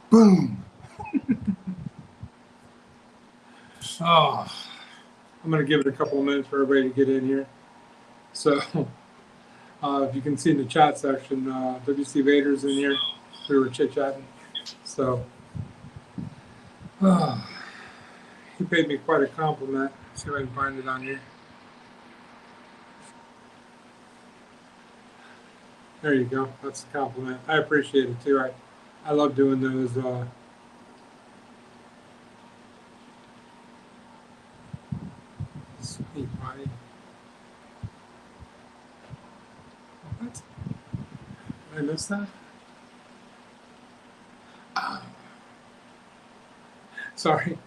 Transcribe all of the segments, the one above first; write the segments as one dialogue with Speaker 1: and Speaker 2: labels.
Speaker 1: Boom. Oh, I'm going to give it a couple of minutes for everybody to get in here. So, if you can see in the chat section, WC Vader's in here. We were chit chatting. So, uh, he paid me quite a compliment. Let's see if I can find it on here. There you go. That's a compliment. I appreciate it too. I love doing those. Sweet buddy. What? Did I miss that? Ah, sorry.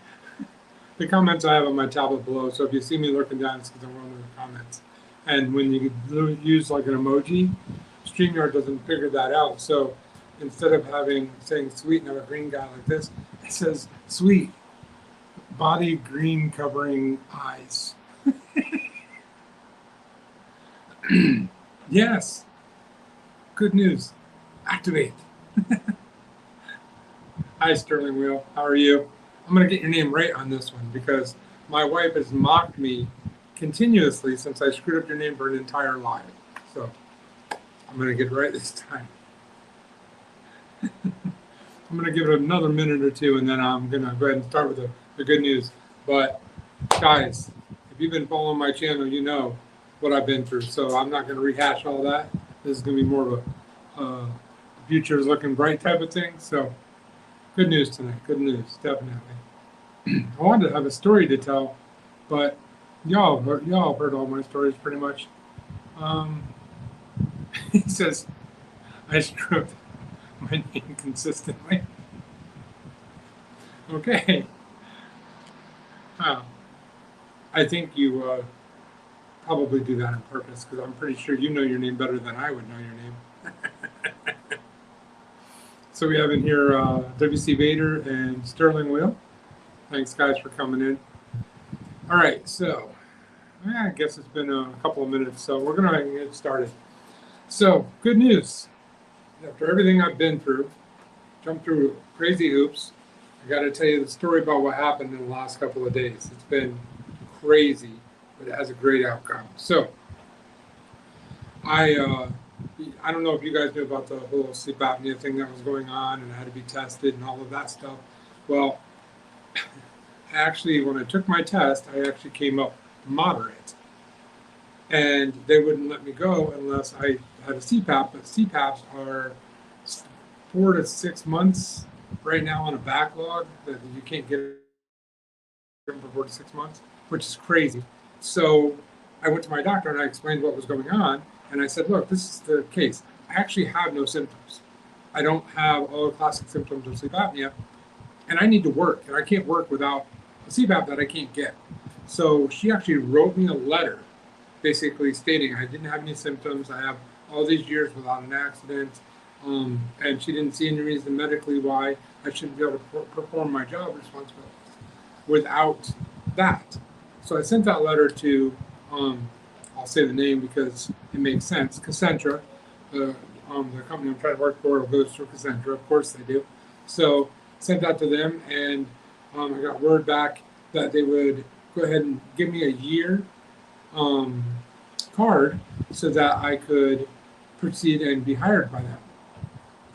Speaker 1: The comments I have on my tablet below. So if you see me looking down, it's because I'm one of the comments. And when you use like an emoji, StreamYard doesn't figure that out. So instead of saying sweet and have a green guy like this, it says sweet, body green covering eyes. Yes. Good news. Activate. Hi, Sterling Wheel. How are you? I'm going to get your name right on this one because my wife has mocked me continuously since I screwed up your name for an entire live. So I'm going to get it right this time. I'm going to give it another minute or two, and then I'm going to go ahead and start with the good news. But guys, if you've been following my channel, you know what I've been through. So I'm not going to rehash all that. This is going to be more of a future is looking bright type of thing. So good news tonight. Good news, definitely. I wanted to have a story to tell, but y'all heard all my stories pretty much. He says I screwed my name consistently. Okay. I think you probably do that on purpose because I'm pretty sure you know your name better than I would know your name. So we have in here WC Vader and Sterling Wheel. Thanks, guys, for coming in. All right, so I guess it's been a couple of minutes, so we're going to get started. So, good news. After everything I've been through, jumped through crazy hoops, I got to tell you the story about what happened in the last couple of days. It's been crazy, but it has a great outcome. So, I don't know if you guys knew about the whole sleep apnea thing that was going on and I had to be tested and all of that stuff. Well, actually, when I took my test, I actually came up moderate. And they wouldn't let me go unless I had a CPAP, but CPAPs are 4 to 6 months right now on a backlog that you can't get them for 4 to 6 months, which is crazy. So I went to my doctor and I explained what was going on. And I said, look, this is the case. I actually have no symptoms. I don't have all the classic symptoms of sleep apnea. And I need to work. And I can't work without a CPAP that I can't get. So she actually wrote me a letter basically stating I didn't have any symptoms. I have all these years without an accident. And she didn't see any reason medically why I shouldn't be able to perform my job responsibilities without that. So I sent that letter to, I'll say the name because it makes sense, Concentra, the company I'm trying to work for goes through Concentra, of course they do. So sent that to them, and I got word back that they would go ahead and give me a year card so that I could proceed and be hired by them,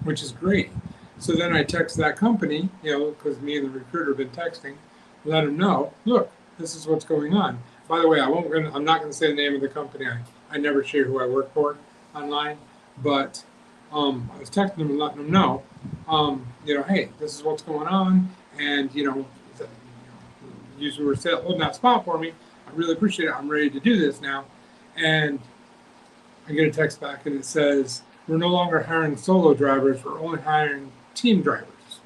Speaker 1: which is great. So then I text that company, because me and the recruiter have been texting, let them know, look, this is what's going on. By the way, I'm not going to say the name of the company. I never share who I work for online, but I was texting them and letting them know, hey, this is what's going on, and you were holding that spot for me. I really appreciate it. I'm ready to do this now. And I get a text back and it says, we're no longer hiring solo drivers. We're only hiring team drivers.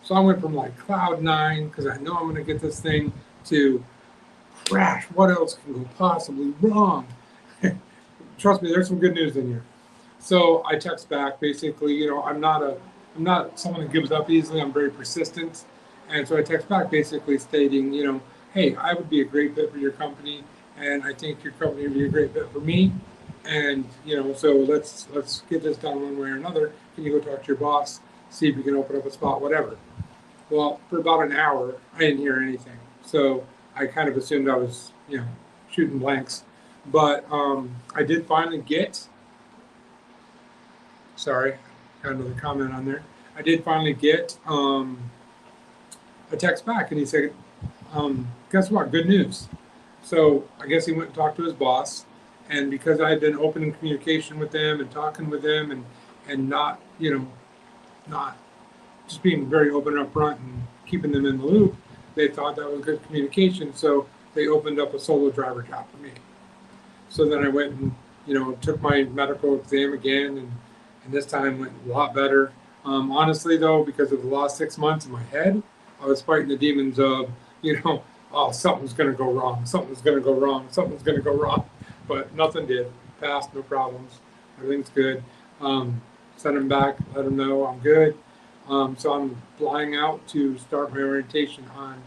Speaker 1: So I went from like cloud 9, because I know I'm going to get this thing, to crash. What else can go possibly wrong? Trust me, there's some good news in here. So I text back basically, I'm not someone who gives up easily. I'm very persistent. And so I text back basically stating, hey, I would be a great fit for your company, and I think your company would be a great fit for me. And so let's get this done one way or another. Can you go talk to your boss see if you can open up a spot, whatever. Well, for about an hour, I didn't hear anything. So I kind of assumed I was, shooting blanks. But I did finally get, sorry, got another comment on there. I did finally get a text back, and he said, guess what? Good news. So I guess he went and talked to his boss. And because I had been open in communication with them and talking with them and not, not just being very open and upfront and keeping them in the loop, they thought that was good communication. So they opened up a solo driver job for me. So then I went and, took my medical exam again, and this time went a lot better. Honestly, though, because of the last 6 months in my head, I was fighting the demons of, oh, something's going to go wrong, something's going to go wrong, something's going to go wrong. But nothing did. Passed, no problems. Everything's good. Send them back, let them know I'm good. So I'm flying out to start my orientation on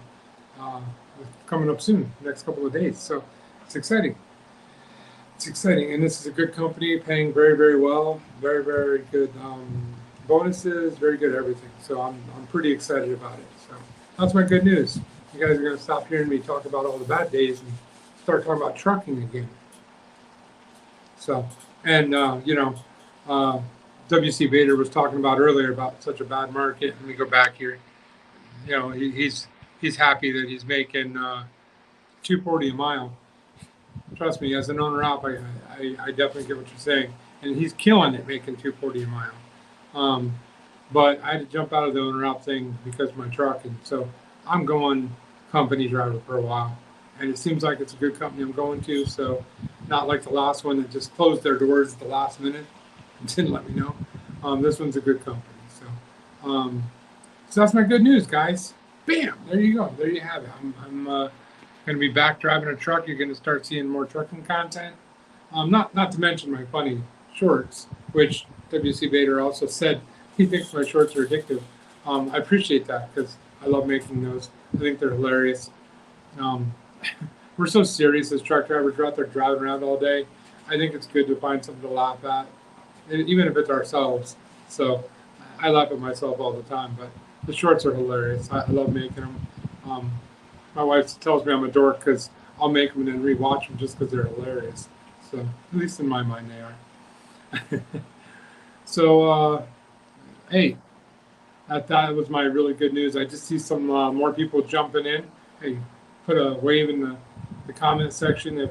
Speaker 1: coming up soon, next couple of days. So it's exciting. It's exciting, and this is a good company, paying very, very well, very, very good bonuses, very good everything. So I'm pretty excited about it. So that's my good news. You guys are going to stop hearing me talk about all the bad days and start talking about trucking again. So, and W.C. Bader was talking about earlier about such a bad market. Let me go back here. He's happy that he's making $2.40 a mile. Trust me, as an owner op, I definitely get what you're saying, and he's killing it making $2.40 a mile. But I had to jump out of the owner op thing because of my truck, and so I'm going company driver for a while, and it seems like it's a good company I'm going to. So not like the last one that just closed their doors at the last minute and didn't let me know. This one's a good company. So that's my good news, guys. Bam! There you go. There you have it. I'm going to be back driving a truck. You're going to start seeing more trucking content. Not to mention my funny shorts, which W.C. Bader also said he thinks my shorts are addictive. I appreciate that because I love making those. I think they're hilarious. We're so serious as truck drivers. We're out there driving around all day. I think it's good to find something to laugh at, even if it's ourselves. So I laugh at myself all the time, but the shorts are hilarious. I love making them. My wife tells me I'm a dork because I'll make them and then rewatch them just because they're hilarious. So at least in my mind they are. So hey, that was my really good news. I just see some more people jumping in. Hey, put a wave in the comment section if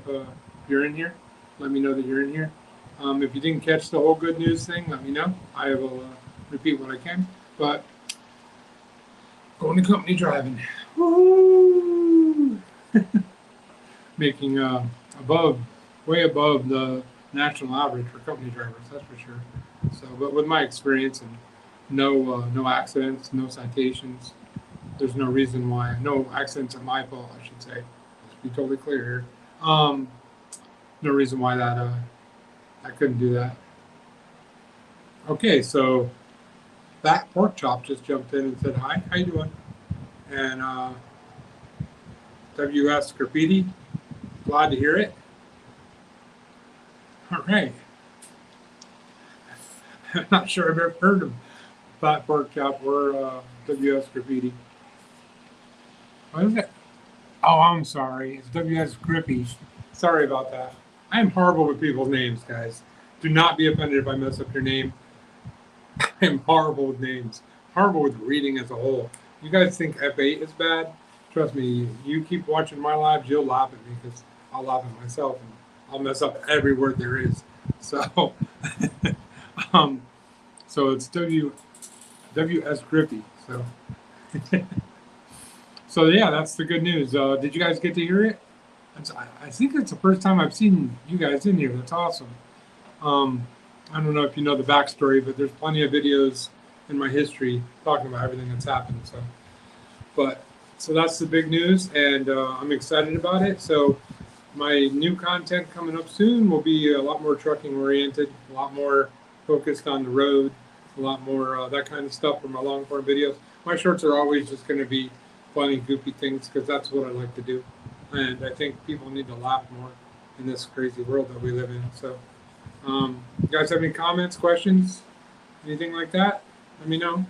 Speaker 1: you're in here. Let me know that you're in here. If you didn't catch the whole good news thing, let me know. I will repeat what I can. But going to company driving. Woo! Making way above the national average for company drivers, that's for sure. So, but with my experience and no accidents, no citations, there's no reason why. No accidents are my fault, I should say. Let's be totally clear here. No reason why that I couldn't do that. Okay, so that pork chop just jumped in and said hi. How you doing? And WS Graffiti, glad to hear it. All right. I'm not sure I've ever heard of Fat Pork Chop or WS Graffiti. What is it? Oh, I'm sorry. It's WS Grippy. Sorry about that. I am horrible with people's names, guys. Do not be offended if I mess up your name. I am horrible with names. Horrible with reading as a whole. You guys think F8 is bad? Trust me, you keep watching my lives, you'll laugh at me because I'll laugh at myself and I'll mess up every word there is. So, so it's WS Grippy. So, so yeah, that's the good news. Did you guys get to hear it? I think it's the first time I've seen you guys in here. That's awesome. I don't know if you know the backstory, but there's plenty of videos in my history talking about everything that's happened. So that's the big news, and I'm excited about it. So my new content coming up soon will be a lot more trucking oriented, a lot more focused on the road, a lot more that kind of stuff for my long form videos. My shorts are always just going to be funny, goofy things because that's what I like to do. And I think people need to laugh more in this crazy world that we live in. So you guys have any comments, questions, anything like that? Let me know.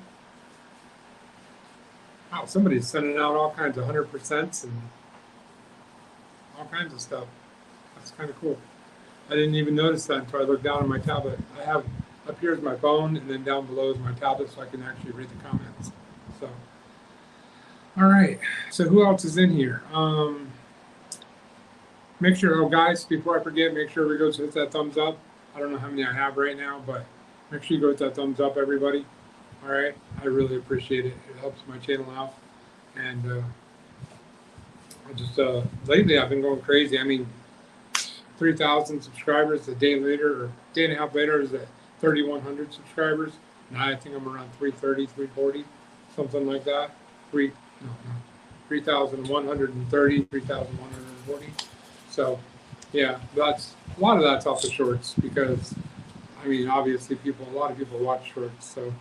Speaker 1: Wow, somebody's sending out all kinds of 100% and all kinds of stuff. That's kind of cool. I didn't even notice that until I looked down on my tablet. I have up here is my phone, and then down below is my tablet, so I can actually read the comments. So, all right. So who else is in here? Make sure, oh guys, before I forget, make sure everybody goes hit that thumbs up. I don't know how many I have right now, but make sure you go hit that thumbs up, everybody. All right, I really appreciate it. It helps my channel out, and I just lately I've been going crazy. I mean, 3,000 subscribers a day later, or day and a half later, is at 3,100 subscribers. Now I think I'm around 330, 340, something like that. 3,130, 3,140. So, yeah, that's a lot of that's off the shorts because, I mean, obviously a lot of people watch shorts, so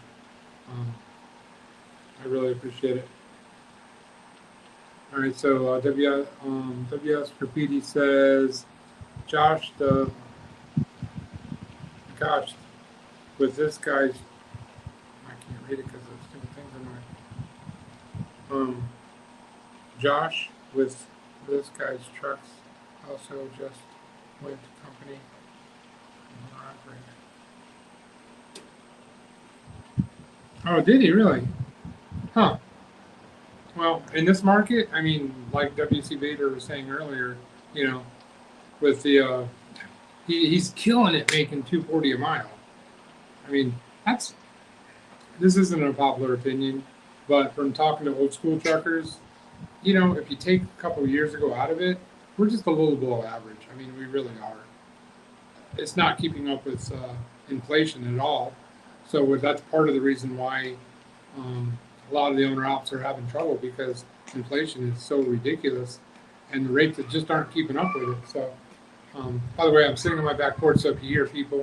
Speaker 1: I really appreciate it. All right, so WS Graffiti says, Josh, gosh, with this guy's, I can't read it because there's stupid things in my, Josh, with this guy's trucks also just went to company operator. Oh, did he really? Huh. Well, in this market, I mean, like WC Bader was saying earlier, you know, with the he's killing it making 240 a mile. I mean, this isn't a popular opinion, but from talking to old school truckers, you know, if you take a couple of years ago out of it, we're just a little below average. I mean, we really are. It's not keeping up with inflation at all. So that's part of the reason why a lot of the owner ops are having trouble because inflation is so ridiculous, and the rates that just aren't keeping up with it. So, by the way, I'm sitting on my back porch, so if you hear people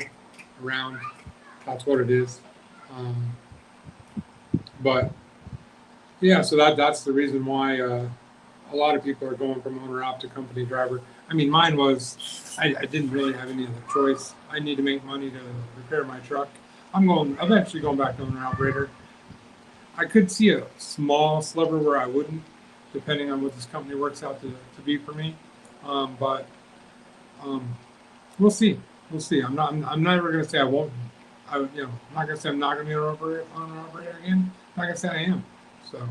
Speaker 1: around, that's what it is. But yeah, so that's the reason why a lot of people are going from owner op to company driver. I mean, mine was I didn't really have any other choice. I need to make money to repair my truck. I'm eventually going back to owner operator. I could see a small sliver where I wouldn't, depending on what this company works out to be for me. But we'll see. We'll see. I'm never going to say I won't. I'm not going to say I'm not going to be an operator again. I'm not going to say I am. So.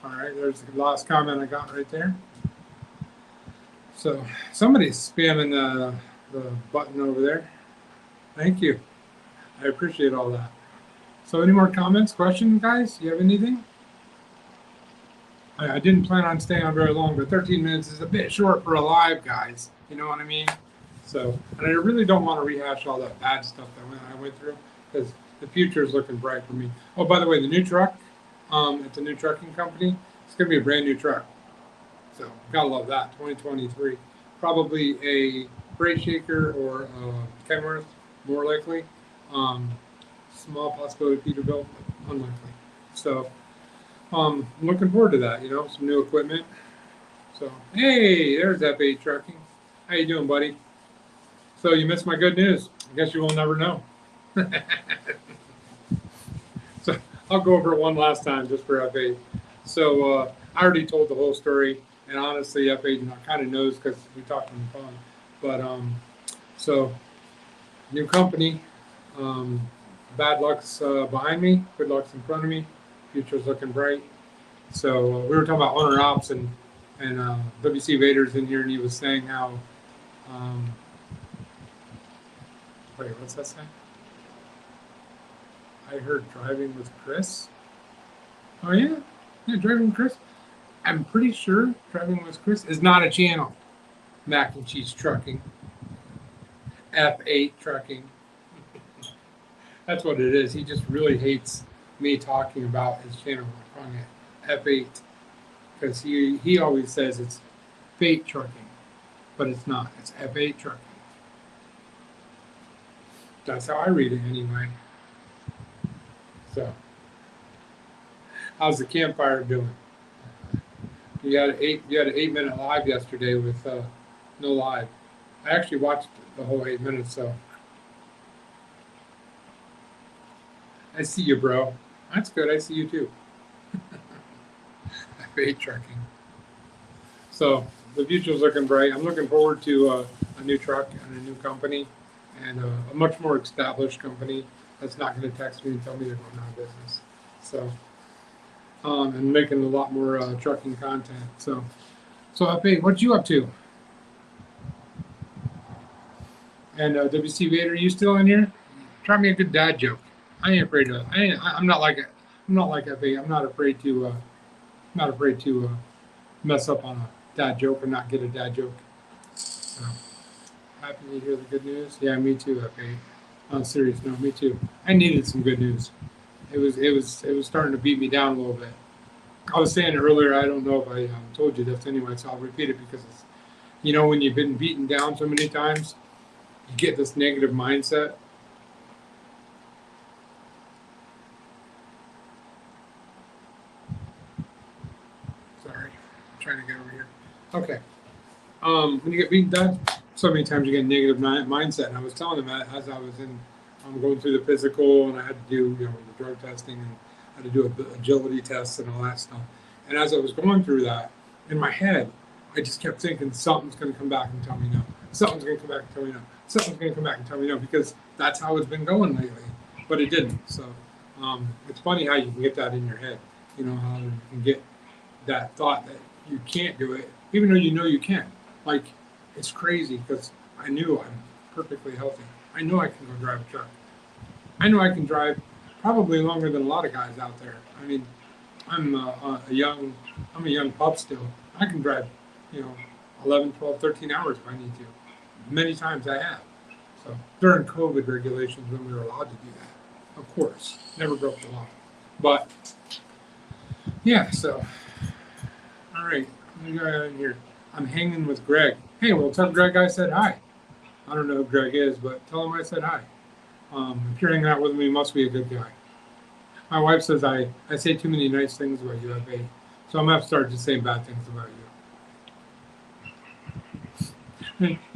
Speaker 1: All right, there's the last comment I got right there. So somebody's spamming the button over there. Thank you. I appreciate all that. So any more comments, questions, guys? You have anything? I didn't plan on staying on very long, but 13 minutes is a bit short for a live, guys. You know what I mean? So, and I really don't want to rehash all that bad stuff that I went through because the future is looking bright for me. Oh, by the way, the new truck at the new trucking company, it's going to be a brand new truck. So, gotta love that. 2023. Probably a Freight Shaker or a Kenworth, more likely. Small possibility Peterbilt, unlikely. So, I'm looking forward to that, some new equipment. So, hey, there's F8 Trucking. How you doing, buddy? So, you missed my good news. I guess you will never know. So, I'll go over it one last time just for F8. So, I already told the whole story, and honestly, F8 kind of knows because we talked on the phone. But, so, new company, bad luck's behind me, good luck's in front of me. Future's looking bright. So we were talking about owner ops and WC Vader's in here, and he was saying how. Wait, what's that saying? I heard driving with Chris. Oh yeah, driving with Chris. I'm pretty sure driving with Chris is not a channel. Mac and Cheese Trucking. F8 Trucking. That's what it is. He just really hates me talking about his channel. I'm calling it F8 because he always says it's Fate Trucking, but it's not. It's F8 Trucking. That's how I read it anyway. So, how's the campfire doing? You had an 8-minute live yesterday with no live. I actually watched the whole 8 minutes, so I see you, bro. That's good. I see you too. F8 trucking. So the future's looking bright. I'm looking forward to a new truck and a new company and a much more established company that's not going to text me and tell me they're going out of business. So, and making a lot more trucking content. So F8, what you up to? And WC Vader, you still in here? Try me a good dad joke. I ain't afraid to. I'm not like it. I'm not like F8. I'm not afraid to. Not afraid to mess up on a dad joke or not get a dad joke. So, happy to hear the good news. Yeah, me too. F8. On a serious note, me too. I needed some good news. It was starting to beat me down a little bit. I was saying earlier. I don't know if I told you this anyway, so I'll repeat it because it's, when you've been beaten down so many times, you get this negative mindset. Sorry, I'm trying to get over here. Okay. When you get beaten down so many times, you get a negative mindset. And I was telling them that as I was going through the physical, and I had to do, the drug testing, and I had to do agility tests and all that stuff. And as I was going through that, in my head, I just kept thinking something's going to come back and tell me no. Something's going to come back and tell me no. Something's going to come back and tell me no, because that's how it's been going lately. But it didn't. So it's funny how you can get that in your head. How you can get that thought that you can't do it, even though you know you can. Like, it's crazy because I knew I'm perfectly healthy. I know I can go drive a truck. I know I can drive probably longer than a lot of guys out there. I mean, I'm a young pup still. I can drive, 11, 12, 13 hours if I need to. Many times I have. So during COVID regulations when we were allowed to do that, of course, never broke the law. But yeah, so all right, let me go in here. I'm hanging with Greg. Hey, well, tell Greg I said hi. I don't know who Greg is, but tell him I said hi. If you're hanging out with me, you must be a good guy. My wife says I say too many nice things about you, F8, so I'm going to have to start just saying bad things about you.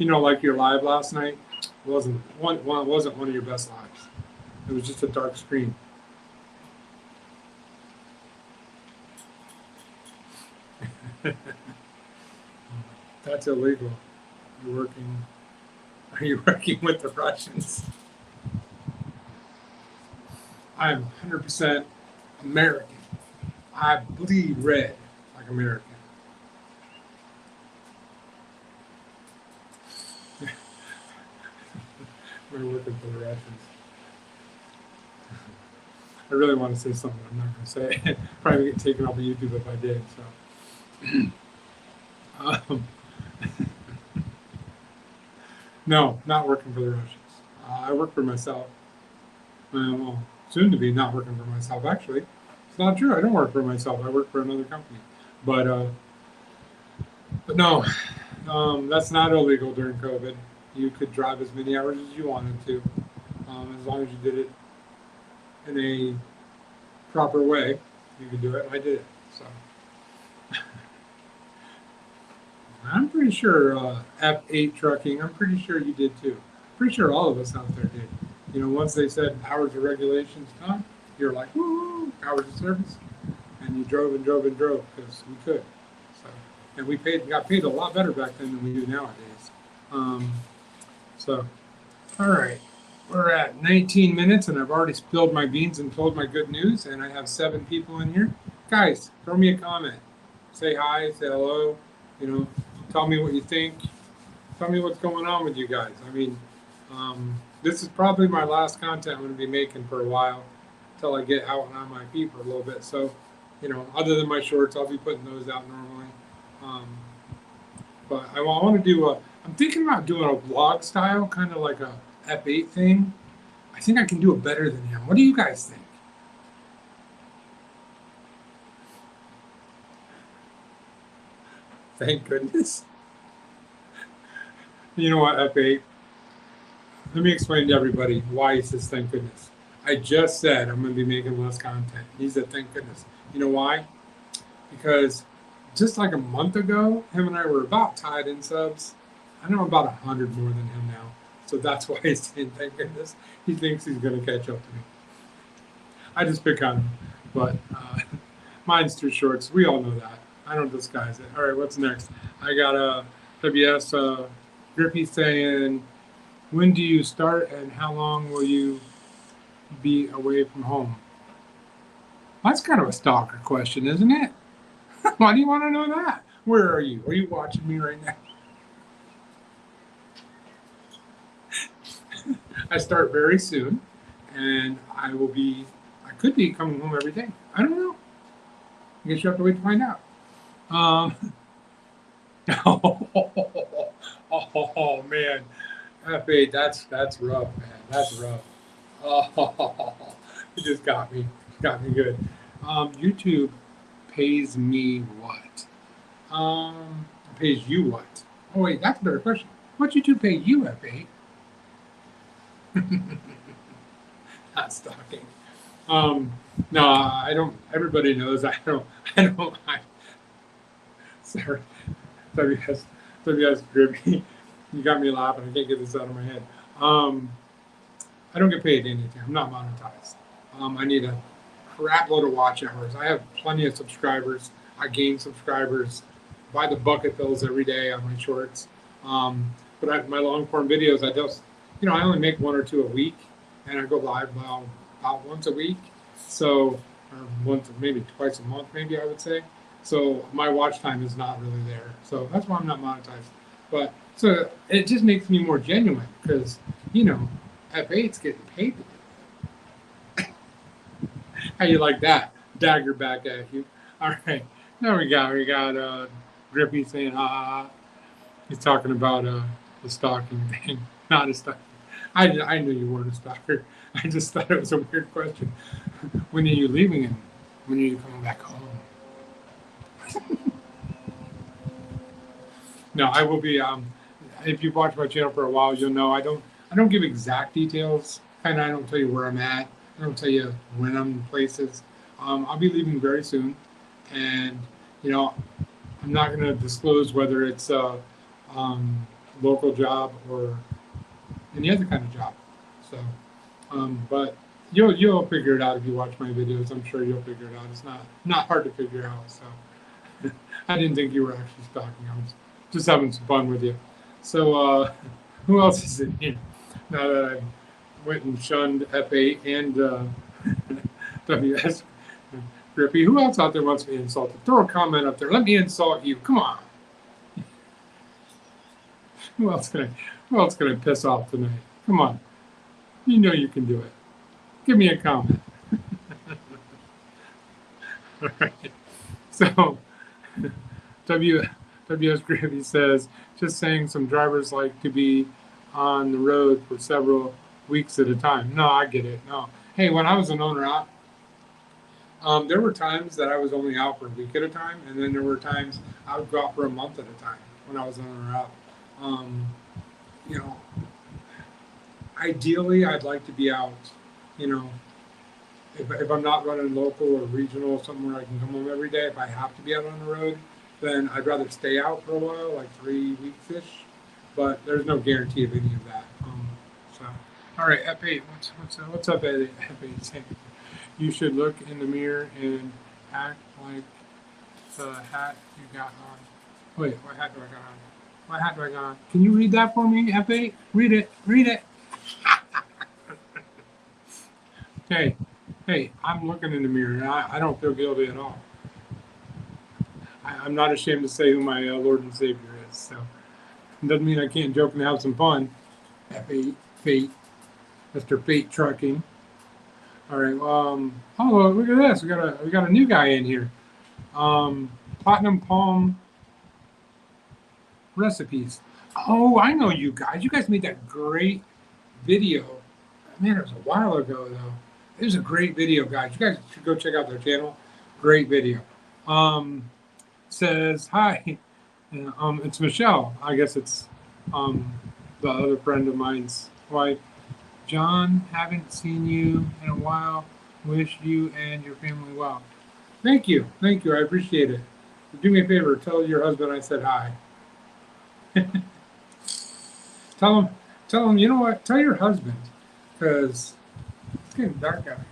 Speaker 1: Like your live last night wasn't one of your best lives. It was just a dark screen. That's illegal. Are you working with the Russians? I'm 100% American. I bleed red like American. We're working for the Russians. I really want to say something I'm not going to say. Probably get taken off of YouTube if I did. So, no, not working for the Russians. I work for myself. Well, soon to be not working for myself. Actually, it's not true. I don't work for myself. I work for another company. But no, that's not illegal during COVID. You could drive as many hours as you wanted to, as long as you did it in a proper way. You could do it. I did it. So I'm pretty sure F8 trucking. I'm pretty sure you did too. Pretty sure all of us out there did. Once they said hours of regulations come, you're like, woo, hours of service, and you drove and drove and drove because we could. So, and we got paid a lot better back then than we do nowadays. So, all right, we're at 19 minutes, and I've already spilled my beans and told my good news, and I have 7 people in here. Guys, throw me a comment, say hi, say hello. Tell me what you think. Tell me what's going on with you guys. I mean, this is probably my last content I'm going to be making for a while until I get out and on my feet for a little bit. So, other than my shorts, I'll be putting those out normally. But I want to do I'm thinking about doing a vlog style, kind of like a F8 thing. I think I can do it better than him. What do you guys think? Thank goodness. You know what, F8? Let me explain to everybody why he says thank goodness. I just said I'm going to be making less content. He said thank goodness. You know why? Because just like a month ago, him and I were about tied in subs. I know about 100 more than him now. So that's why he's saying thank goodness. He thinks he's going to catch up to me. I just pick on him, but mine's too short. So we all know that. I don't disguise it. All right, what's next? I got a WS Grippy saying, "When do you start, and how long will you be away from home?" That's kind of a stalker question, isn't it? Why do you want to know that? Where are you? Are you watching me right now? I start very soon, and I could be coming home every day. I don't know. I guess you have to wait to find out. Um, oh man, F8, that's rough, man. That's rough. Oh, you just got me good. YouTube pays me what? Pays you what? Oh wait, that's a better question. What YouTube pay you, F8? Not stalking. Um, no, I don't. Everybody knows I don't. I don't. Sorry, WS Grippy. You got me laughing. I can't get this out of my head. Um, I don't get paid anything. I'm not monetized. I need a crap load of watch hours. I have plenty of subscribers. I gain subscribers by the bucket bills every day on my shorts. But my long form videos, I just, I only make one or two a week, and I go live about once a week. So, or once, maybe twice a month, maybe I would say. So my watch time is not really there. So that's why I'm not monetized. But so it just makes me more genuine because, F8's getting paid. How you like that? Dagger back at you. All right. There we go. We got Grippy saying, ha. He's talking about the stalking thing. Not a stalker. I knew you weren't a stalker. I just thought it was a weird question. When are you leaving and when are you coming back home? No, I will be. If you've watched my channel for a while, you'll know I don't give exact details. Kind of, I don't tell you where I'm at. I don't tell you when I'm in places. I'll be leaving very soon, and I'm not going to disclose whether it's a local job or any other kind of job. So, but you'll figure it out if you watch my videos. I'm sure you'll figure it out. It's not hard to figure out. So, I didn't think you were actually stalking. I was just having some fun with you. So, who else is in here? Now that I went and shunned F8 and WS Grippy, who else out there wants to be insulted? Throw a comment up there. Let me insult you. Come on. Who else can I piss off tonight? Come on. You know you can do it. Give me a comment. All right. So, WS Gravy says, just saying some drivers like to be on the road for several weeks at a time. No, I get it. No. Hey, when I was an owner out, there were times that I was only out for a week at a time, and then there were times I would go out for a month at a time when I was an owner out. You know, ideally, I'd like to be out, if I'm not running local or regional, somewhere I can come home every day. If I have to be out on the road, then I'd rather stay out for a while, like 3 weeks-ish. But there's no guarantee of any of that. So, all right, F8, what's up, F8? You should look in the mirror and act like the hat you got on. Wait, what hat do I got on? What hat do I got on? Can you read that for me, F8? Read it. Read it. Hey, I'm looking in the mirror, and I don't feel guilty at all. I'm not ashamed to say who my Lord and Savior is. So it doesn't mean I can't joke and have some fun. F8, Fate, Mr. Fate Trucking. All right. Oh, look at this. We got a new guy in here. Platinum Palm Recipes. Oh, I know you guys. You guys made that great video. Man, it was a while ago though. It was a great video, guys. You guys should go check out their channel. Great video. Says hi. It's Michelle. I guess it's the other friend of mine's wife. John, haven't seen you in a while. Wish you and your family well. Thank you. I appreciate it. Do me a favor. Tell your husband I said hi. Tell him. You know what? Tell your husband, because it's getting dark out here.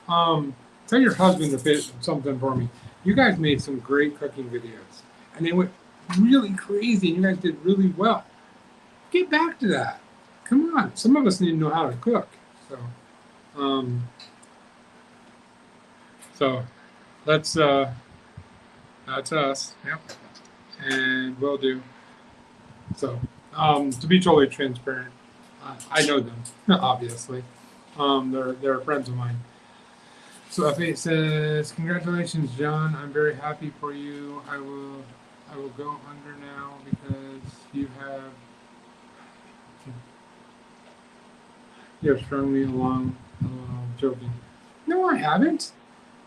Speaker 1: Tell your husband to fit something for me. You guys made some great cooking videos, and they went really crazy, and you guys did really well. Get back to that. Come on. Some of us need to know how to cook. So, um, so that's us. Yep. And we'll do. So, to be totally transparent, I know them, obviously. They're friends of mine. So F8 says, "Congratulations, John. I'm very happy for you. I will go under now because you have strung me along." Joking. No, I haven't.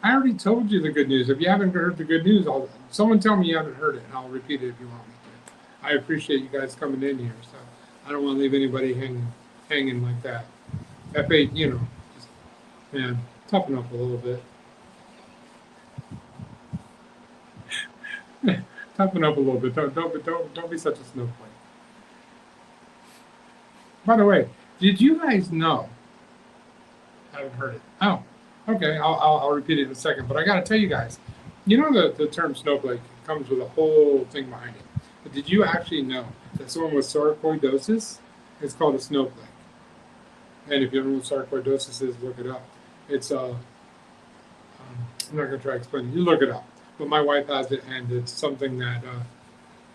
Speaker 1: I already told you the good news. If you haven't heard the good news, someone tell me you haven't heard it, and I'll repeat it if you want me to. I appreciate you guys coming in here, so I don't want to leave anybody hanging like that. F8, just, man, toughen up a little bit. Toughen up a little bit. Don't be such a snowflake. By the way, did you guys know? I haven't heard it. Oh, okay. I'll repeat it in a second. But I got to tell you guys, the term snowflake comes with a whole thing behind it. But did you actually know that someone with sarcoidosis is called a snowflake? And if you don't know what sarcoidosis is, look it up. It's I'm not going to try to explain it. You look it up. But my wife has it, and it's something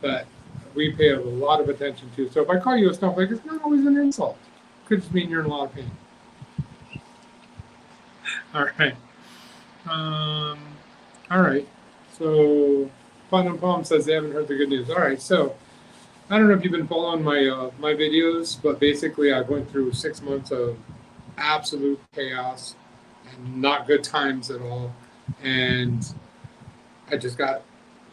Speaker 1: that we pay a lot of attention to. So if I call you a snowflake, it's not always an insult. It could just mean you're in a lot of pain. All right. All right. So Fun and Palm says they haven't heard the good news. All right. So I don't know if you've been following my videos, but basically I went through 6 months of absolute chaos and not good times at all. And I just got,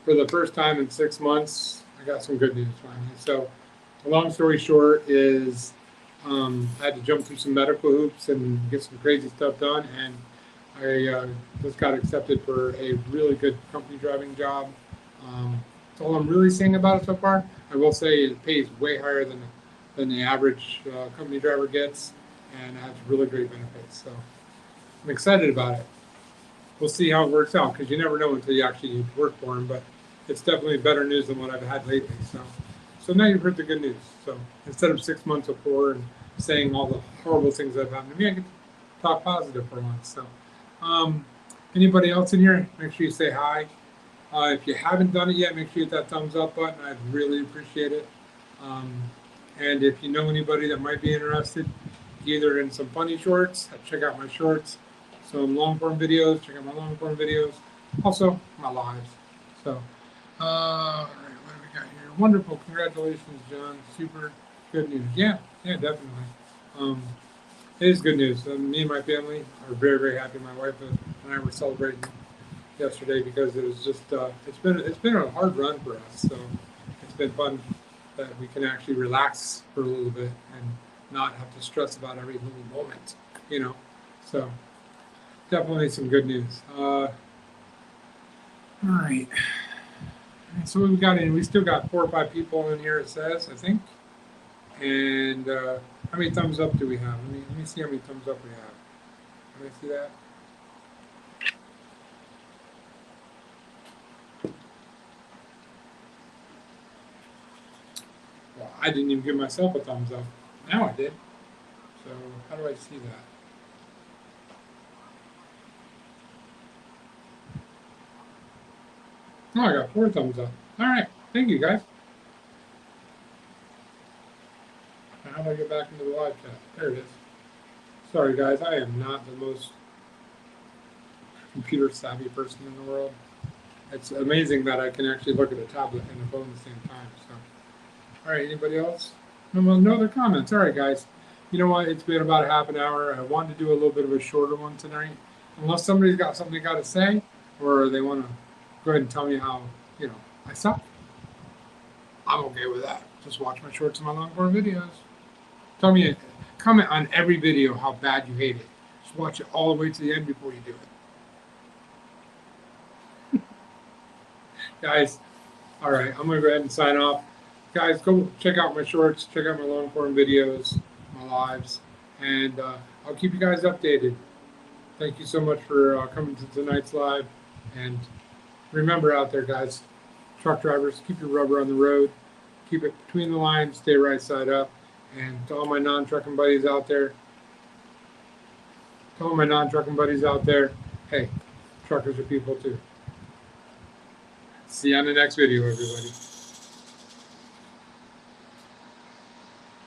Speaker 1: for the first time in 6 months, I got some good news finally. So the long story short is I had to jump through some medical hoops and get some crazy stuff done. And I just got accepted for a really good company driving job. That's all I'm really saying about it so far. I will say it pays way higher than the average company driver gets, and it has really great benefits. So I'm excited about it. We'll see how it works out because you never know until you actually work for them. But it's definitely better news than what I've had lately. So now you've heard the good news. So instead of 6 months of horror and saying all the horrible things that have happened to me, I get to talk positive for once. So anybody else in here, make sure you say hi. If you haven't done it yet, make sure you hit that thumbs up button. I'd really appreciate it. And if you know anybody that might be interested, either in some funny shorts, check out my shorts. Some long form videos, check out my long form videos. Also, my lives. So, all right, what do we got here? Wonderful. Congratulations, John. Super good news. Yeah, definitely. It is good news. Me and my family are very, very happy. My wife and I were celebrating yesterday because it was just it's been a hard run for us. So it's been fun that we can actually relax for a little bit and not have to stress about every little moment, So definitely some good news. All right. So what we got in? We still got 4 or 5 people in here. It says, I think. And how many thumbs up do we have? Let me see how many thumbs up we have. Can I see that? Well, I didn't even give myself a thumbs up. Now I did. So how do I see that? Oh, I got 4 thumbs up. All right. Thank you, guys. Now, how do I get back into the live chat? There it is. Sorry, guys. I am not the most computer savvy person in the world. It's amazing that I can actually look at a tablet and a phone at the same time. So, all right. Anybody else? No other comments. All right, guys. You know what? It's been about a half an hour. I wanted to do a little bit of a shorter one tonight. Unless somebody's got something got to say, or they want to go ahead and tell me how, I suck. I'm okay with that. Just watch my shorts and my long form videos. Tell me, comment on every video how bad you hate it. Just watch it all the way to the end before you do it. Guys, all right, I'm going to go ahead and sign off. Guys, go check out my shorts, check out my long form videos, my lives, and I'll keep you guys updated. Thank you so much for coming to tonight's live. And remember out there, guys, truck drivers, keep your rubber on the road. Keep it between the lines. Stay right side up. And to all my non-trucking buddies out there, hey, truckers are people too. See you on the next video, everybody.